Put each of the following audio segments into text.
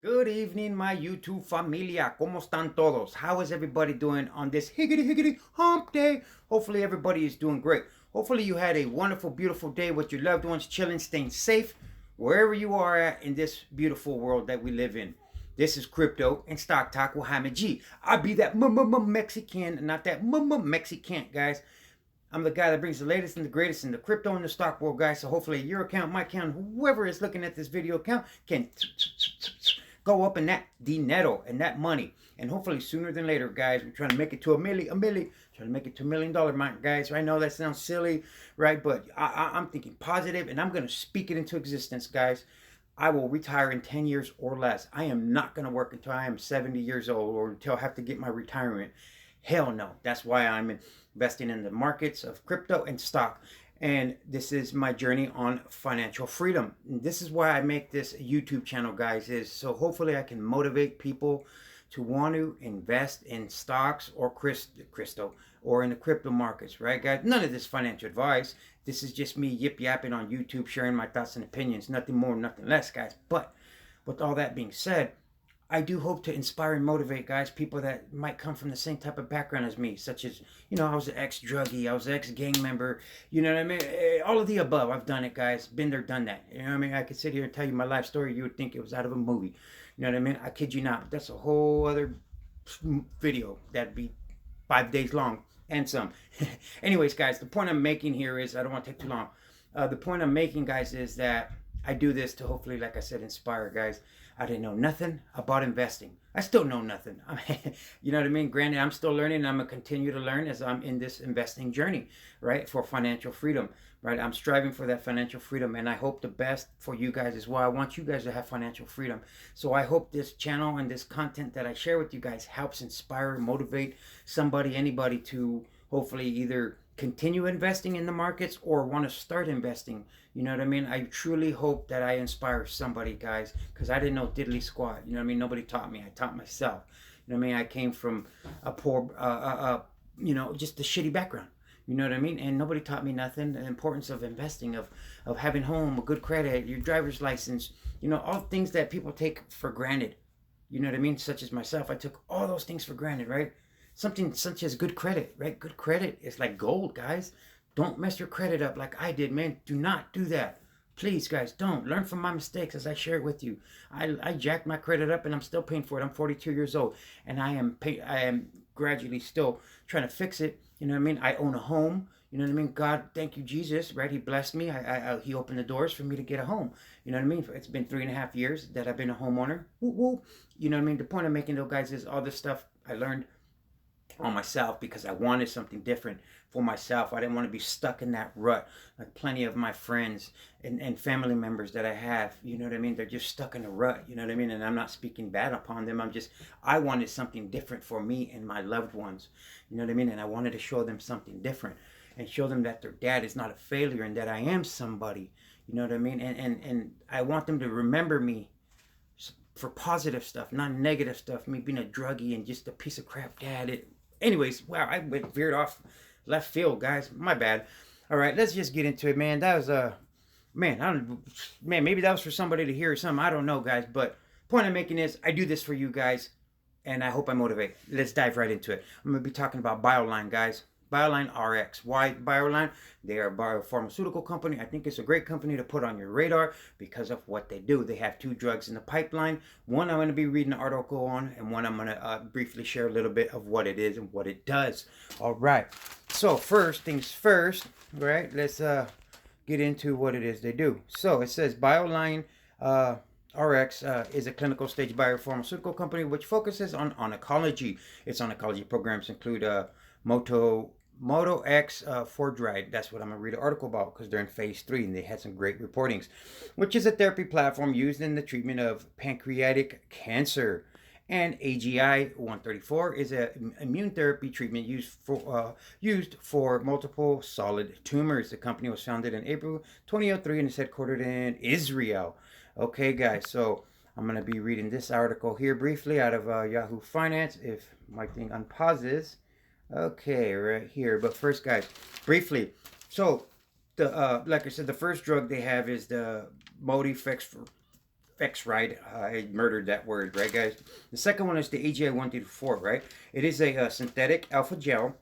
Good evening, my YouTube familia. ¿Cómo están todos? How is everybody doing on this higgity hump day? Hopefully everybody is doing great. Hopefully you had a wonderful, beautiful day with your loved ones, chilling, staying safe, wherever you are at in this beautiful world that we live in. This is Crypto and Stock Talk with Jaime G. I be that Mexican, not that Mexicant, guys. I'm the guy that brings the latest and the greatest in the crypto and the stock world, guys. So hopefully your account, my account, whoever is looking at this video account can go up in that dinero and that money. And hopefully sooner than later, guys, we're trying to make it to a million, trying to make it to $1 million mark, guys. I know that sounds silly, right? But I'm thinking positive, and I'm going to speak it into existence, guys. I will retire in 10 years or less. I am not going to work until I am 70 years old or until I have to get my retirement. Hell no. That's why I'm investing in the markets of crypto and stock. And this is my journey on financial freedom. And this is why I make this YouTube channel, guys, is so hopefully I can motivate people to want to invest in stocks or crystal or in the crypto markets, right, guys? None of this financial advice. This is just me yip yapping on YouTube, sharing my thoughts and opinions. Nothing more, nothing less, guys. But with all that being said, I do hope to inspire and motivate, guys, people that might come from the same type of background as me, such as, I was an ex-druggie, I was an ex-gang member, you know what I mean? All of the above. I've done it, guys. Been there, done that. You know what I mean? I could sit here and tell you my life story. You would think it was out of a movie. You know what I mean? I kid you not. That's a whole other video that'd be 5 days long and some. Anyways, guys, the point I'm making here is, I don't want to take too long. The point I'm making, guys, is that I do this to hopefully, like I said, inspire, guys. I didn't know nothing about investing. I still know nothing. You know what I mean? Granted, I'm still learning. I'm going to continue to learn as I'm in this investing journey, right? For financial freedom, right? I'm striving for that financial freedom, and I hope the best for you guys as well. I want you guys to have financial freedom. So I hope this channel and this content that I share with you guys helps inspire, motivate somebody, anybody to hopefully either continue investing in the markets or want to start investing. You know what I mean? I truly hope that I inspire somebody, guys, because I didn't know diddly squat. You know what I mean? Nobody taught me. I taught myself. You know what I mean? I came from a poor, just a shitty background. You know what I mean? And nobody taught me nothing. The importance of investing, of having home, a good credit, your driver's license, all things that people take for granted. You know what I mean? Such as myself, I took all those things for granted, right? Something such as good credit, right? Good credit is like gold, guys. Don't mess your credit up like I did, man. Do not do that. Please, guys, don't. Learn from my mistakes as I share it with you. I jacked my credit up and I'm still paying for it. I'm 42 years old and I am gradually still trying to fix it. You know what I mean? I own a home. You know what I mean? God, thank you, Jesus, right? He blessed me. He opened the doors for me to get a home. You know what I mean? It's been 3.5 years that I've been a homeowner. Woo, woo. You know what I mean? The point I'm making, though, guys, is all this stuff I learned on myself because I wanted something different for myself. I didn't want to be stuck in that rut. Like plenty of my friends and family members that I have, you know what I mean? They're just stuck in a rut, you know what I mean? And I'm not speaking bad upon them. I wanted something different for me and my loved ones, you know what I mean? And I wanted to show them something different and show them that their dad is not a failure and that I am somebody, you know what I mean? And I want them to remember me for positive stuff, not negative stuff. Me being a druggie and just a piece of crap dad. Anyways, wow, I veered off left field, guys. My bad. All right, let's just get into it, man. That was man, maybe that was for somebody to hear or something. I don't know, guys. But point I'm making is, I do this for you guys, and I hope I motivate. Let's dive right into it. I'm gonna be talking about Bioline, guys. Biolinerx. Why Bioline? They are a biopharmaceutical company. I think it's a great company to put on your radar because of what they do. They have 2 drugs in the pipeline. One I'm going to be reading an article on, and one I'm going to briefly share a little bit of what it is and what it does. All right. So first things first, right? Let's get into what it is they do. So it says Bioline RX is a clinical stage biopharmaceutical company which focuses on oncology. Its oncology programs include Moto X Fordride. That's what I'm going to read an article about because they're in phase 3 and they had some great reportings, which is a therapy platform used in the treatment of pancreatic cancer. And AGI 134 is an immune therapy treatment used for multiple solid tumors. The company was founded in April 2003 and is headquartered in Israel. Okay, guys, so I'm going to be reading this article here briefly out of Yahoo Finance if my thing unpauses. Okay, right here. But first, guys, briefly. So, like I said, the first drug they have is the Modifex X, right? I murdered that word, right, guys? The second one is the AGI-134, right? It is a synthetic alpha gel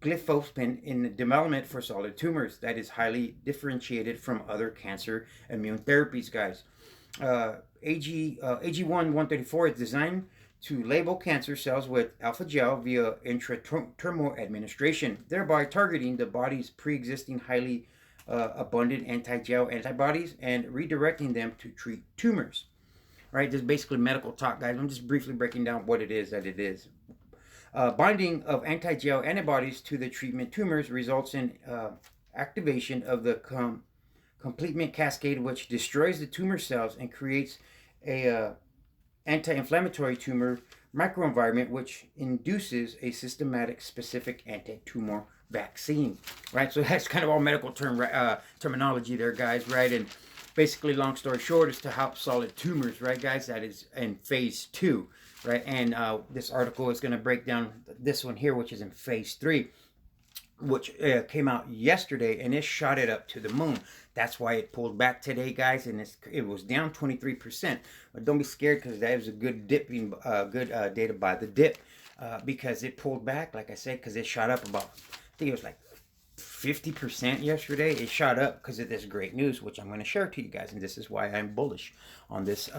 glyphosate in development for solid tumors that is highly differentiated from other cancer immune therapies, guys. AG1-134 is designed to label cancer cells with alpha gel via intradermal administration, thereby targeting the body's pre-existing highly abundant anti-gel antibodies and redirecting them to treat tumors. Right, this is basically medical talk, guys. I'm just briefly breaking down what it is that it is. Binding of anti-gel antibodies to the treatment tumors results in activation of the complement cascade, which destroys the tumor cells and creates a anti-inflammatory tumor microenvironment, which induces a systematic specific anti-tumor vaccine, right? So that's kind of all medical terminology there, guys, right? And basically, long story short, is to help solid tumors, right, guys? That is in phase 2, right? And this article is going to break down this one here, which is in phase 3, which came out yesterday, and it shot it up to the moon. That's why it pulled back today, guys, and it was down 23%. But don't be scared, because that was a good dipping, good data by the dip, because it pulled back, like I said, because it shot up about, I think it was like 50% yesterday. It shot up because of this great news, which I'm going to share to you guys, and this is why I'm bullish on this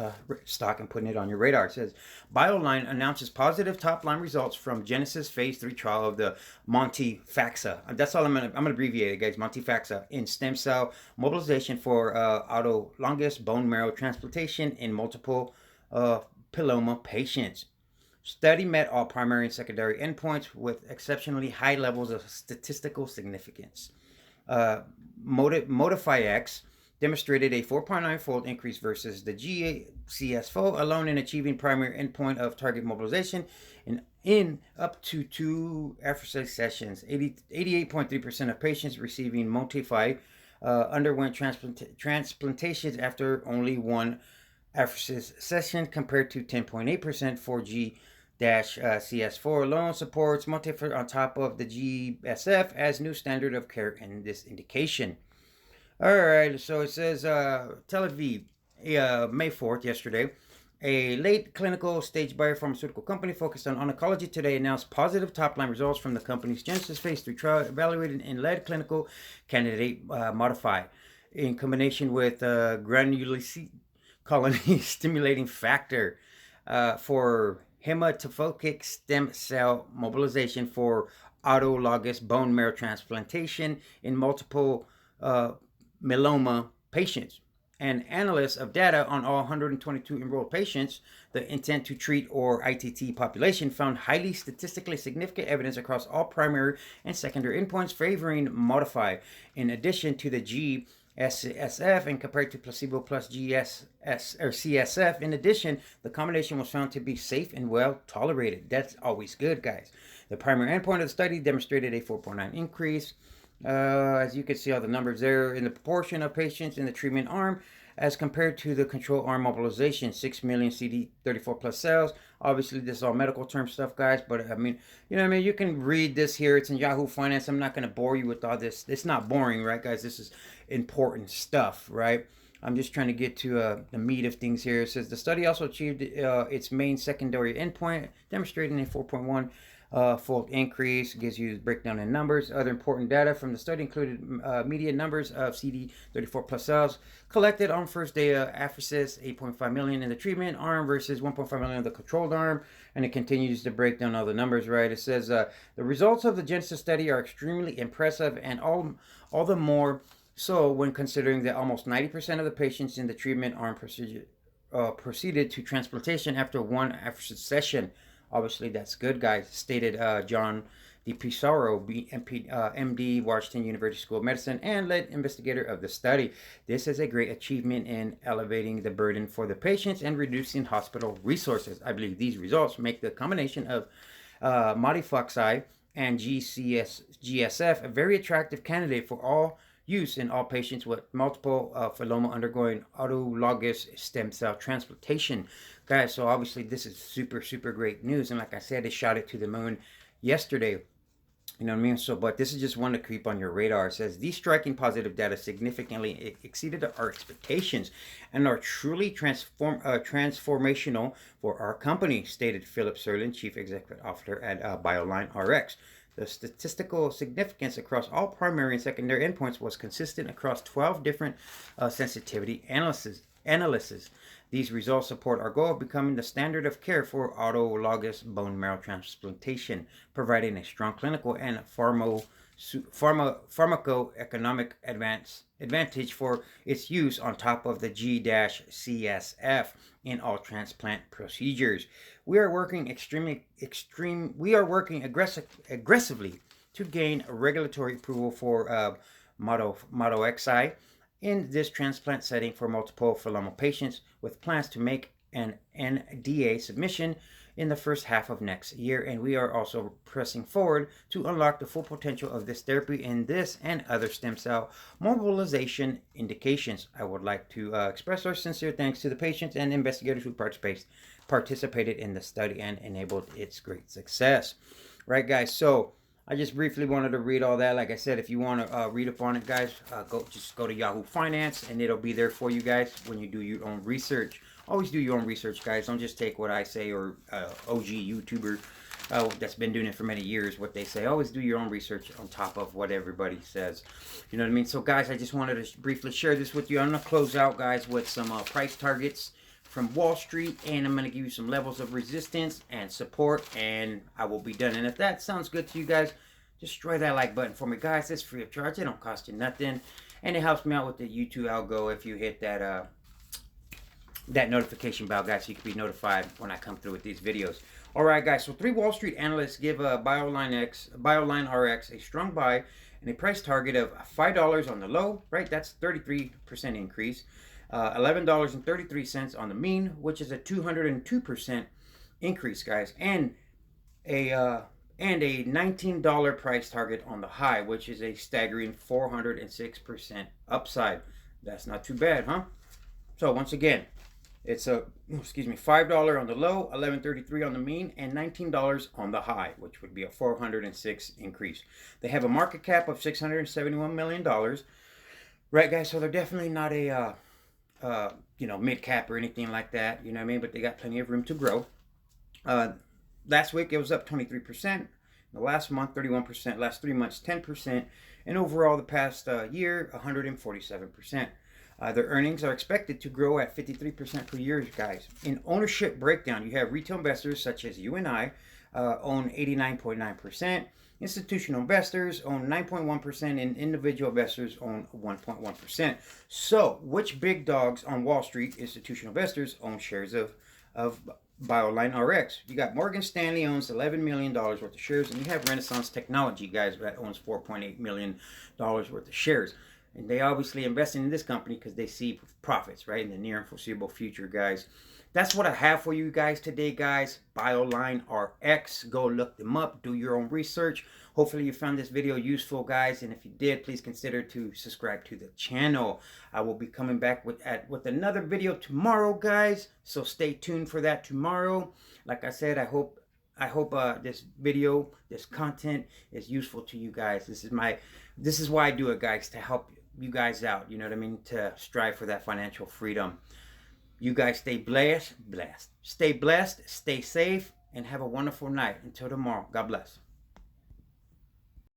stock and putting it on your radar. It says Biolinerx announces positive top-line results from Genesis phase 3 trial of the Montefixa. That's all I'm going to abbreviate it, guys. Montefixa in stem cell mobilization for autologous bone marrow transplantation in multiple myeloma patients. Study met all primary and secondary endpoints with exceptionally high levels of statistical significance. ModifiX demonstrated a 4.9-fold increase versus the GCSFO alone in achieving primary endpoint of target mobilization in up to 2 apheresis sessions. 88.3% of patients receiving Modify underwent transplantations after only 1 apheresis session, compared to 10.8% for CS4 alone. Supports Montefixa on top of the GSF as new standard of care in this indication. Alright, so it says Tel Aviv, May 4th, yesterday, a late clinical stage biopharmaceutical company focused on oncology today announced positive top-line results from the company's Genesis phase 3 trial evaluated in lead clinical candidate Modify in combination with granulocyte colony stimulating factor for hematopoietic stem cell mobilization for autologous bone marrow transplantation in multiple myeloma patients. And analysis of data on all 122 enrolled patients, the intent to treat or ITT population, found highly statistically significant evidence across all primary and secondary endpoints favoring Modify, in addition to the GSSF and compared to placebo plus GSS or CSF. In addition, the combination was found to be safe and well tolerated. That's always good, guys. The primary endpoint of the study demonstrated a 4.9 increase. As you can see all the numbers there in the proportion of patients in the treatment arm as compared to the control arm mobilization, 6 million CD34 plus cells. Obviously, this is all medical term stuff, guys, but I mean, you know what I mean? You can read this here. It's in Yahoo Finance. I'm not going to bore you with all this. It's not boring, right, guys? This is important stuff, right? I'm just trying to get to the meat of things here. It says the study also achieved its main secondary endpoint, demonstrating a 4.1 fold increase. Gives you the breakdown in numbers. Other important data from the study included median numbers of CD34 plus cells collected on first day of apheresis, 8.5 million in the treatment arm versus 1.5 million in the controlled arm. And it continues to break down all the numbers, right? It says the results of the Genesis study are extremely impressive, and all the more so when considering that almost 90% of the patients in the treatment arm proceeded to transplantation after 1 apheresis session. Obviously, that's good, guys, stated John DiPisaro, MD, Washington University School of Medicine, and lead investigator of the study. This is a great achievement in elevating the burden for the patients and reducing hospital resources. I believe these results make the combination of Modify and GSF a very attractive candidate for all use in all patients with multiple myeloma undergoing autologous stem cell transplantation. Guys, so obviously this is super, super great news. And like I said, it shot it to the moon yesterday. You know what I mean? So, but this is just one to keep on your radar. It says these striking positive data significantly exceeded our expectations and are truly transformational for our company, stated Philip Serlin, Chief Executive Officer at Biolinerx. The statistical significance across all primary and secondary endpoints was consistent across 12 different sensitivity analyses. These results support our goal of becoming the standard of care for autologous bone marrow transplantation, providing a strong clinical and pharmacoeconomic advantage for its use on top of the G-CSF in all transplant procedures. We are working aggressively to gain regulatory approval for Modo XI in this transplant setting for multiple myeloma patients, with plans to make an NDA submission in the first half of next year. And we are also pressing forward to unlock the full potential of this therapy in this and other stem cell mobilization indications. I would like to express our sincere thanks to the patients and investigators who participated in the study and enabled its great success. Right, guys, so I just briefly wanted to read all that. Like I said, if you want to read up on it, guys, just go to Yahoo Finance, and it'll be there for you guys when you do your own research. Always do your own research, guys. Don't just take what I say or OG YouTuber that's been doing it for many years, what they say. Always do your own research on top of what everybody says. You know what I mean? So, guys, I just wanted to briefly share this with you. I'm going to close out, guys, with some price targets from Wall Street, and I'm going to give you some levels of resistance and support, and I will be done. And if that sounds good to you guys, just destroy that like button for me, guys. It's free of charge. It don't cost you nothing, and it helps me out with the YouTube algo if you hit that that notification bell, guys, so you can be notified when I come through with these videos. All right, guys, so 3 Wall Street analysts give Biolinerx a strong buy and a price target of $5 on the low, right? That's 33% increase. $11.33 on the mean, which is a 202% increase, guys, and a $19 price target on the high, which is a staggering 406% upside. That's not too bad, huh? So once again, it's a $5 on the low, $11.33 on the mean, and $19 on the high, which would be a 406 increase. They have a market cap of $671 million, right, guys? So they're definitely not a mid cap or anything like that, you know what I mean? But they got plenty of room to grow. Last week it was up 23%. The last month 31%. Last 3 months 10%, and overall the past year 147%. Their earnings are expected to grow at 53% per year, guys. In ownership breakdown, you have retail investors such as you and I own 89.9%. Institutional investors own 9.1%, and individual investors own 1.1%. So, which big dogs on Wall Street, institutional investors, own shares of Biolinerx? You got Morgan Stanley owns $11 million worth of shares, and you have Renaissance Technology, guys, that owns $4.8 million worth of shares. And they obviously investing in this company because they see profits, right, in the near and foreseeable future, guys. That's what I have for you guys today, guys. Biolinerx. Go look them up. Do your own research. Hopefully you found this video useful, guys. And if you did, please consider to subscribe to the channel. I will be coming back with another video tomorrow, guys. So stay tuned for that tomorrow. Like I said, I hope this video, this content is useful to you guys. This is why I do it, guys, to help you guys out. You know what I mean? To strive for that financial freedom. You guys stay blessed. Stay blessed, stay safe, and have a wonderful night. Until tomorrow, God bless.